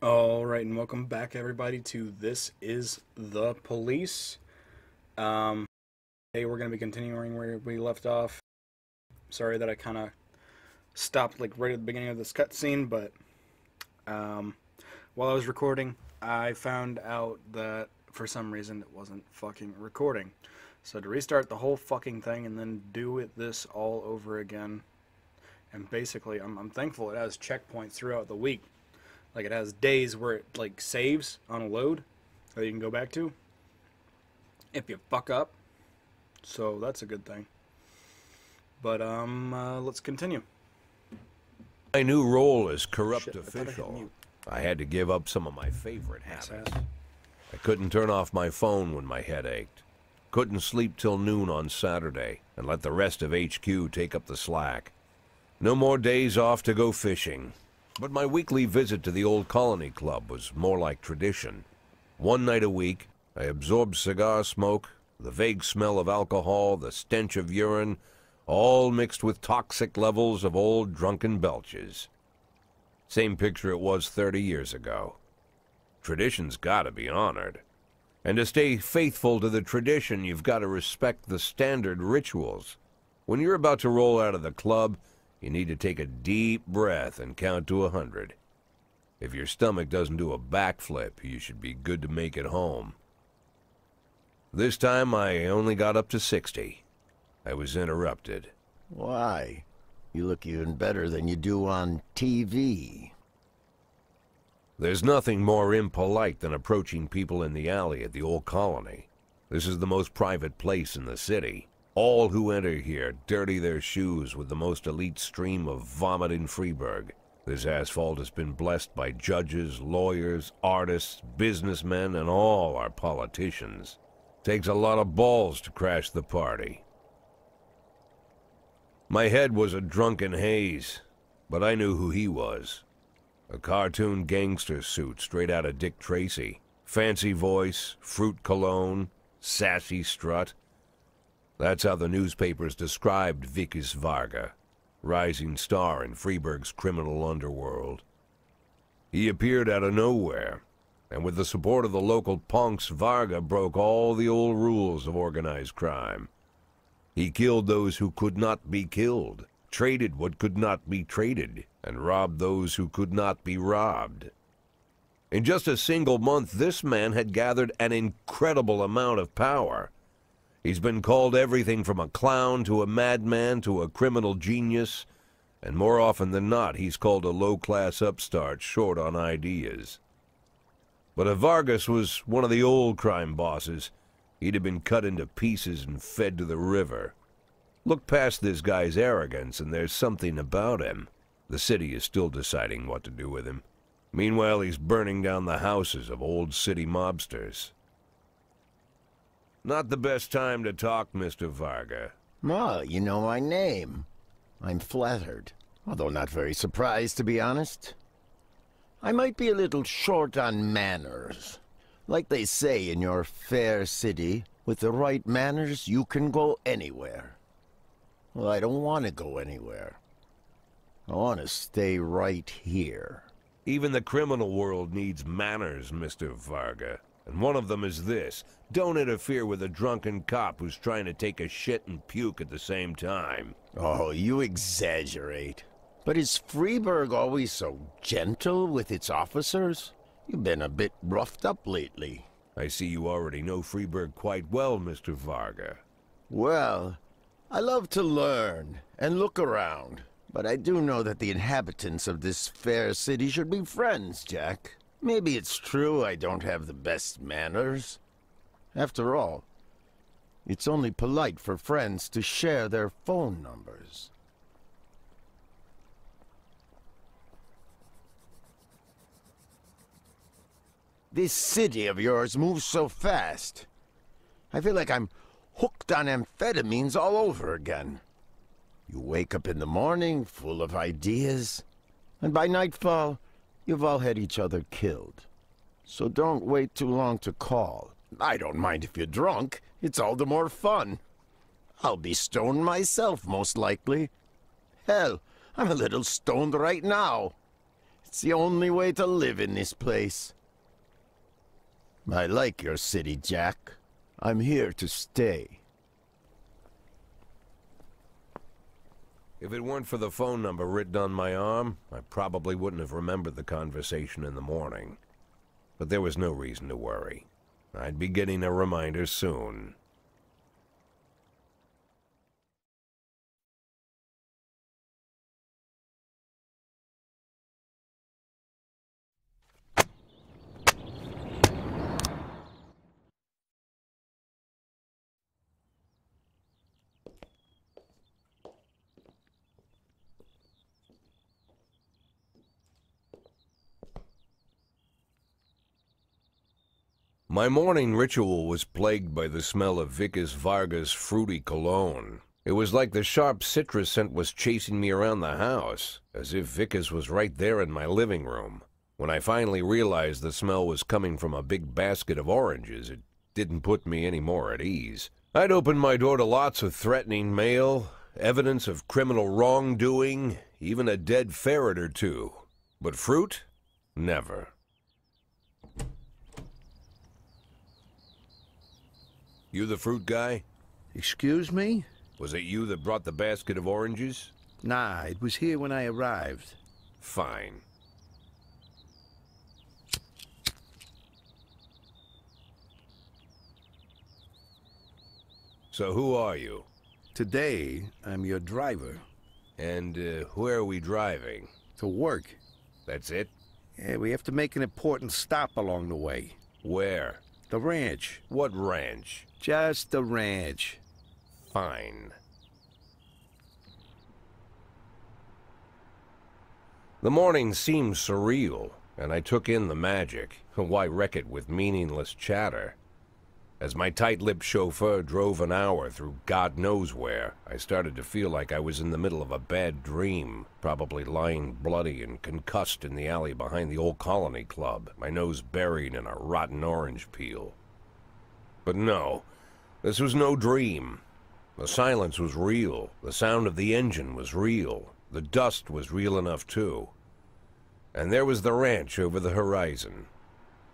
All right, and welcome back, everybody, to This Is the Police. Um, Today we're going to be continuing where we left off. Sorry that I kind of stopped like right at the beginning of this cutscene, but um, while I was recording, I found out that for some reason it wasn't fucking recording. So to restart the whole fucking thing and then this all over again. And basically, I'm thankful it has checkpoints throughout the week. Like it has days where it like saves on a load that you can go back to if you fuck up. So that's a good thing. But let's continue. My new role as corrupt Shit, I thought I hit official, mute. I had to give up some of my favorite Ass habits. ass. I couldn't turn off my phone when my head ached. Couldn't sleep till noon on Saturday and let the rest of HQ take up the slack. No more days off to go fishing. But my weekly visit to the old Colony Club was more like tradition. One night a week, I absorbed cigar smoke, the vague smell of alcohol, the stench of urine, all mixed with toxic levels of old drunken belches. Same picture it was 30 years ago. Tradition's gotta be honored. And to stay faithful to the tradition, you've got to respect the standard rituals. When you're about to roll out of the club, you need to take a deep breath and count to 100. If your stomach doesn't do a backflip, you should be good to make it home. This time I only got up to 60. I was interrupted. Why? You look even better than you do on TV. There's nothing more impolite than approaching people in the alley at the old Colony. This is the most private place in the city. All who enter here dirty their shoes with the most elite stream of vomit in Freeburg. This asphalt has been blessed by judges, lawyers, artists, businessmen, and all our politicians. Takes a lot of balls to crash the party. My head was a drunken haze, but I knew who he was. A cartoon gangster suit straight out of Dick Tracy. Fancy voice, fruit cologne, sassy strut. That's how the newspapers described Vikas Varga, rising star in Freeburg's criminal underworld. He appeared out of nowhere, and with the support of the local punks, Varga broke all the old rules of organized crime. He killed those who could not be killed, traded what could not be traded, and robbed those who could not be robbed. In just a single month, this man had gathered an incredible amount of power. He's been called everything from a clown to a madman to a criminal genius, and more often than not, he's called a low-class upstart short on ideas. But if Vargas was one of the old crime bosses, he'd have been cut into pieces and fed to the river. Look past this guy's arrogance, and there's something about him. The city is still deciding what to do with him. Meanwhile, he's burning down the houses of old city mobsters. Not the best time to talk, Mr. Varga. Well, you know my name. I'm flattered, although not very surprised, to be honest. I might be a little short on manners. Like they say in your fair city, with the right manners, you can go anywhere. Well, I don't want to go anywhere. I want to stay right here. Even the criminal world needs manners, Mr. Varga. And one of them is this: don't interfere with a drunken cop who's trying to take a shit and puke at the same time. Oh, you exaggerate. But is Freeburg always so gentle with its officers? You've been a bit roughed up lately. I see you already know Freeburg quite well, Mr. Varga. Well, I love to learn and look around. But I do know that the inhabitants of this fair city should be friends, Jack. Maybe it's true I don't have the best manners. After all, it's only polite for friends to share their phone numbers. This city of yours moves so fast. I feel like I'm hooked on amphetamines all over again. You wake up in the morning full of ideas, and by nightfall, you've all had each other killed. So don't wait too long to call. I don't mind if you're drunk. It's all the more fun. I'll be stoned myself, most likely. Hell, I'm a little stoned right now. It's the only way to live in this place. I like your city, Jack. I'm here to stay. If it weren't for the phone number written on my arm, I probably wouldn't have remembered the conversation in the morning. But there was no reason to worry. I'd be getting a reminder soon. My morning ritual was plagued by the smell of Vickers Vargas' fruity cologne. It was like the sharp citrus scent was chasing me around the house, as if Vickers was right there in my living room. When I finally realized the smell was coming from a big basket of oranges, it didn't put me any more at ease. I'd opened my door to lots of threatening mail, evidence of criminal wrongdoing, even a dead ferret or two. But fruit? Never. You the fruit guy? Excuse me? Was it you that brought the basket of oranges? Nah, it was here when I arrived. Fine. So who are you? Today, I'm your driver. And where are we driving? To work. That's it? Yeah, we have to make an important stop along the way. Where? The ranch. What ranch? Just the ranch. Fine. The morning seemed surreal, and I took in the magic. Why wreck it with meaningless chatter? As my tight-lipped chauffeur drove an hour through God knows where, I started to feel like I was in the middle of a bad dream, probably lying bloody and concussed in the alley behind the old Colony Club, my nose buried in a rotten orange peel. But no, this was no dream. The silence was real, the sound of the engine was real, the dust was real enough too. And there was the ranch over the horizon.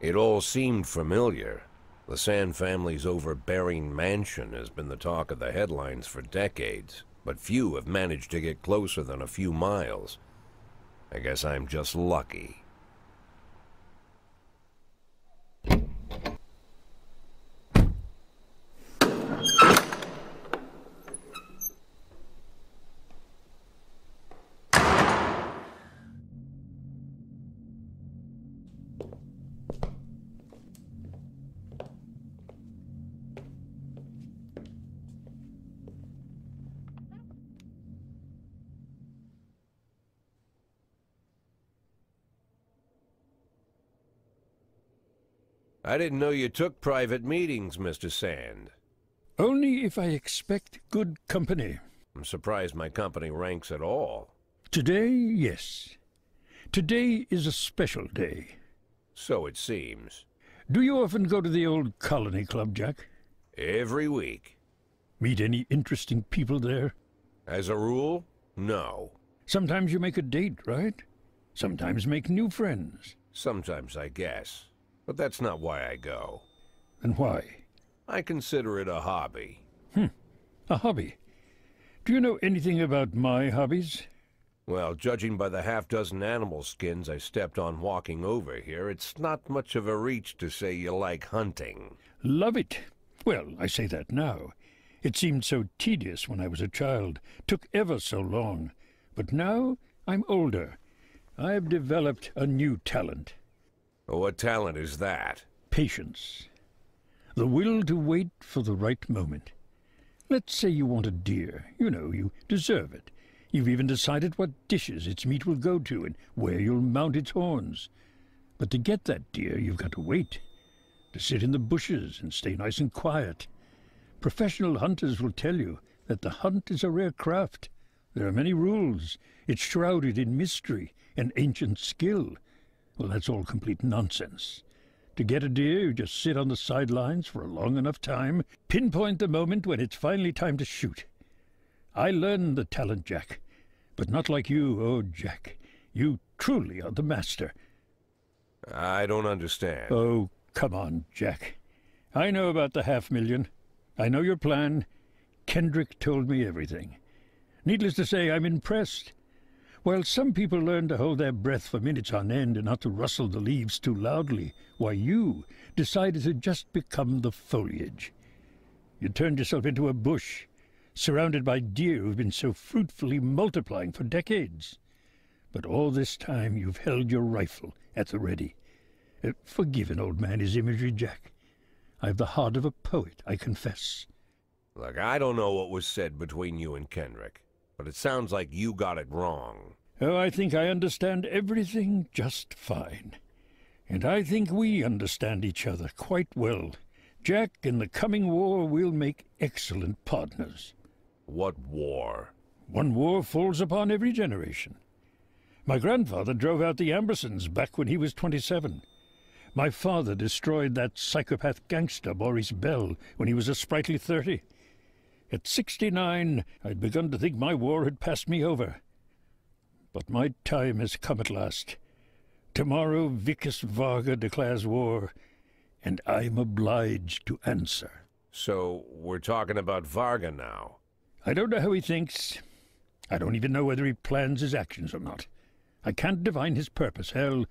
It all seemed familiar. The Sand family's overbearing mansion has been the talk of the headlines for decades, but few have managed to get closer than a few miles. I guess I'm just lucky. I didn't know you took private meetings, Mr. Sand. Only if I expect good company. I'm surprised my company ranks at all. Today, yes. Today is a special day. So it seems. Do you often go to the old Colony Club, Jack? Every week. Meet any interesting people there? As a rule, no. Sometimes you make a date, right? Sometimes make new friends. Sometimes, I guess. But that's not why I go. And why? I consider it a hobby. A hobby. Do you know anything about my hobbies? Well, judging by the half-dozen animal skins I stepped on walking over here, it's not much of a reach to say you like hunting. Love it. Well, I say that now. It seemed so tedious when I was a child. Took ever so long. But now I'm older. I've developed a new talent. What talent is that? Patience. The will to wait for the right moment. Let's say you want a deer. You know, you deserve it. You've even decided what dishes its meat will go to and where you'll mount its horns. But to get that deer, you've got to wait. To sit in the bushes and stay nice and quiet. Professional hunters will tell you that the hunt is a rare craft. There are many rules. It's shrouded in mystery and ancient skill. Well, that's all complete nonsense. To get a deer, you just sit on the sidelines for a long enough time, pinpoint the moment when it's finally time to shoot. I learned the talent, Jack. But not like you, oh, Jack. You truly are the master. I don't understand. Oh, come on, Jack. I know about the 500,000. I know your plan. Kendrick told me everything. Needless to say, I'm impressed. While some people learn to hold their breath for minutes on end and not to rustle the leaves too loudly, why you decided to just become the foliage. You turned yourself into a bush, surrounded by deer who've been so fruitfully multiplying for decades. But all this time you've held your rifle at the ready. Forgive an old man his imagery, Jack. I've the heart of a poet, I confess. Look, I don't know what was said between you and Kendrick, but it sounds like you got it wrong. Oh, I think I understand everything just fine. And I think we understand each other quite well. Jack, in the coming war, we'll make excellent partners. What war? One war falls upon every generation. My grandfather drove out the Ambersons back when he was 27. My father destroyed that psychopath gangster, Maurice Bell, when he was a sprightly 30. At 69, I'd begun to think my war had passed me over. But my time has come at last. Tomorrow Vickis Varga declares war, and I'm obliged to answer. So, we're talking about Varga now. I don't know how he thinks. I don't even know whether he plans his actions or not. I can't divine his purpose. Hell,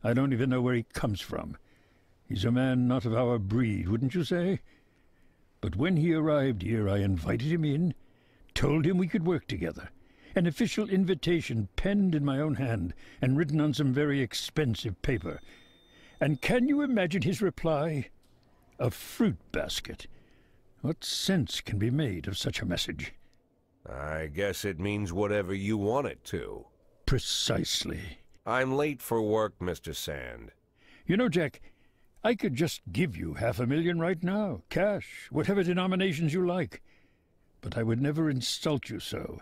I don't even know where he comes from. He's a man not of our breed, wouldn't you say? But when he arrived here, I invited him in, told him we could work together. An official invitation penned in my own hand and written on some very expensive paper. And can you imagine his reply? A fruit basket. What sense can be made of such a message? I guess it means whatever you want it to. Precisely. I'm late for work, Mr. Sand. You know, Jack, I could just give you 500,000 right now, cash, whatever denominations you like. But I would never insult you so.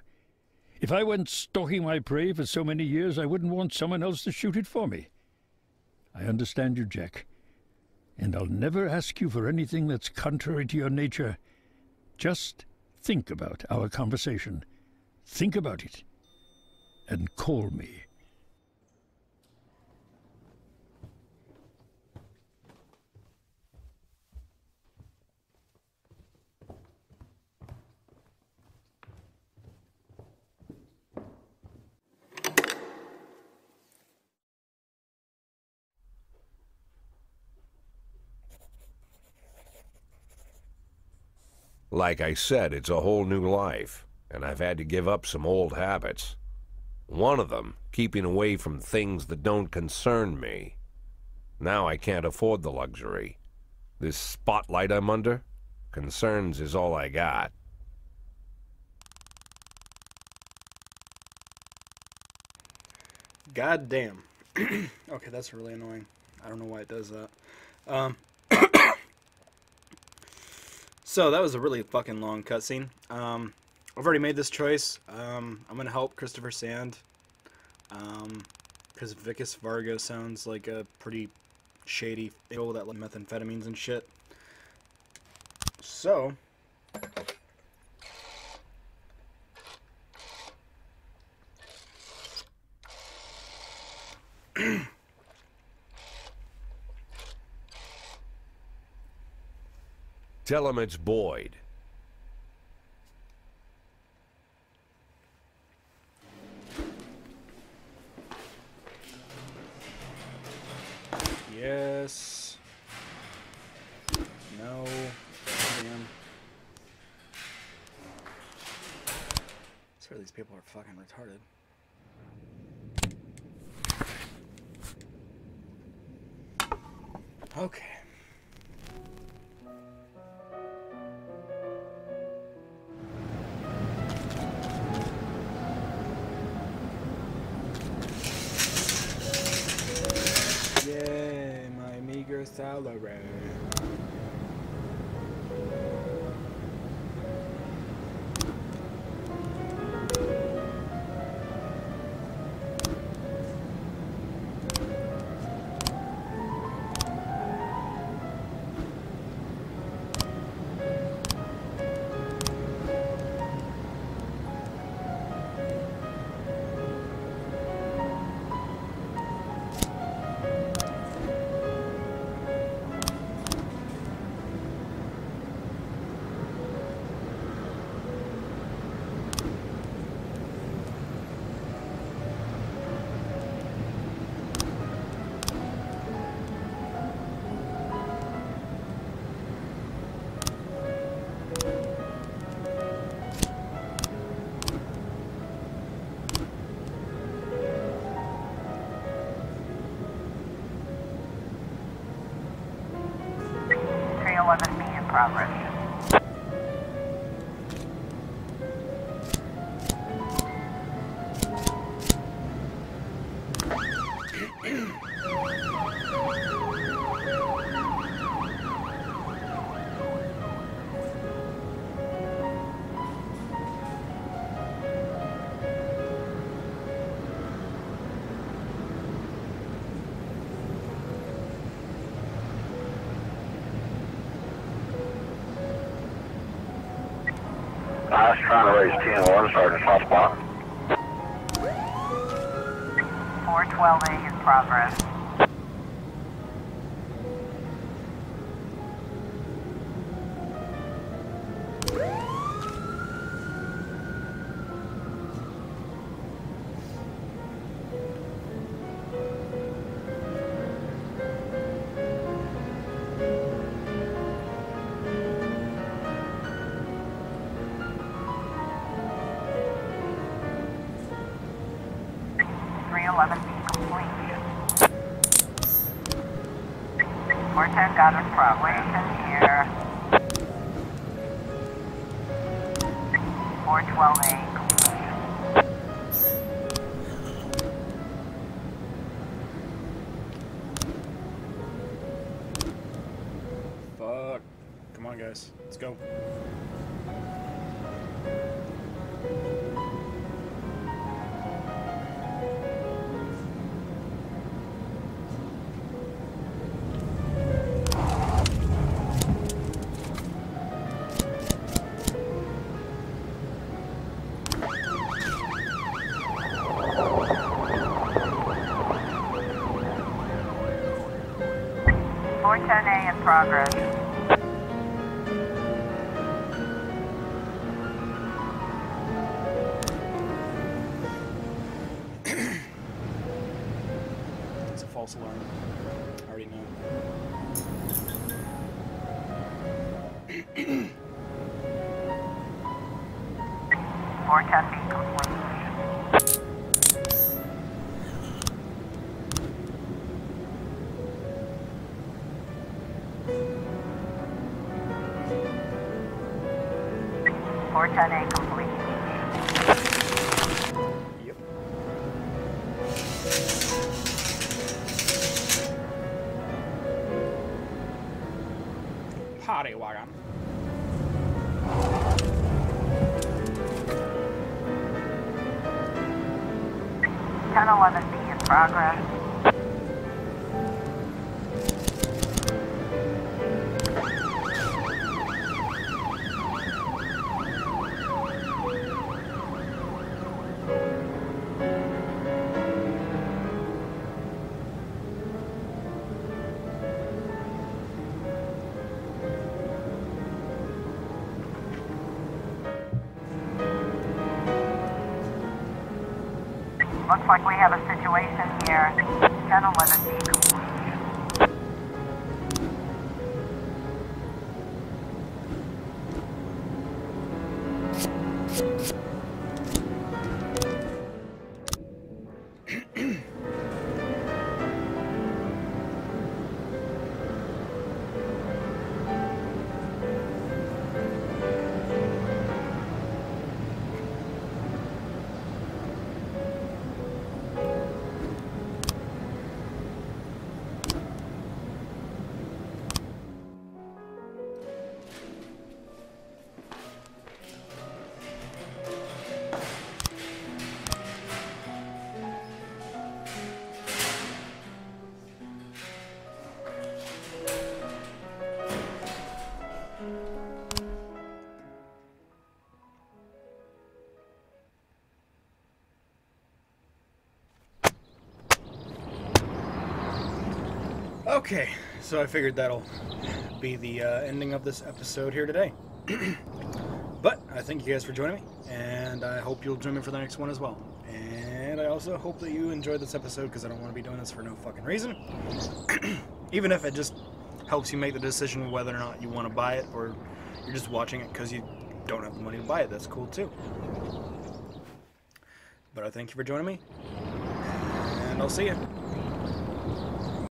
If I went stalking my prey for so many years, I wouldn't want someone else to shoot it for me. I understand you, Jack, and I'll never ask you for anything that's contrary to your nature. Just think about our conversation. Think about it, and call me. Like I said, it's a whole new life, and I've had to give up some old habits. One of them, keeping away from things that don't concern me. Now I can't afford the luxury. This spotlight I'm under, concerns is all I got. God damn. Okay, that's really annoying. I don't know why it does that. So that was a really fucking long cutscene. I've already made this choice. I'm gonna help Christopher Sand. Because Vickis Varga sounds like a pretty shady ill that like methamphetamines and shit. So Tell him it's Boyd. yes. No. Damn. I swear these people are fucking retarded. Okay. Yay, my meager salary. 1011B in progress. I was trying to raise 10-1, Sergeant Hotspot. 412A in progress. Complete. 410 got in progress here. 412A complete. Fuck. Come on, guys. Let's go. A in progress. It's a false alarm. I already know. 410B complete. A complete. Yep. Party wagon. Ten 11B in progress. Looks like we have a situation here. 1011B complete. Okay, so I figured that'll be the ending of this episode here today. But I thank you guys for joining me, and I hope you'll join me for the next one as well. And I also hope that you enjoyed this episode, because I don't want to be doing this for no fucking reason. Even if it just helps you make the decision whether or not you want to buy it, or you're just watching it because you don't have the money to buy it, that's cool too. But I thank you for joining me, and I'll see you.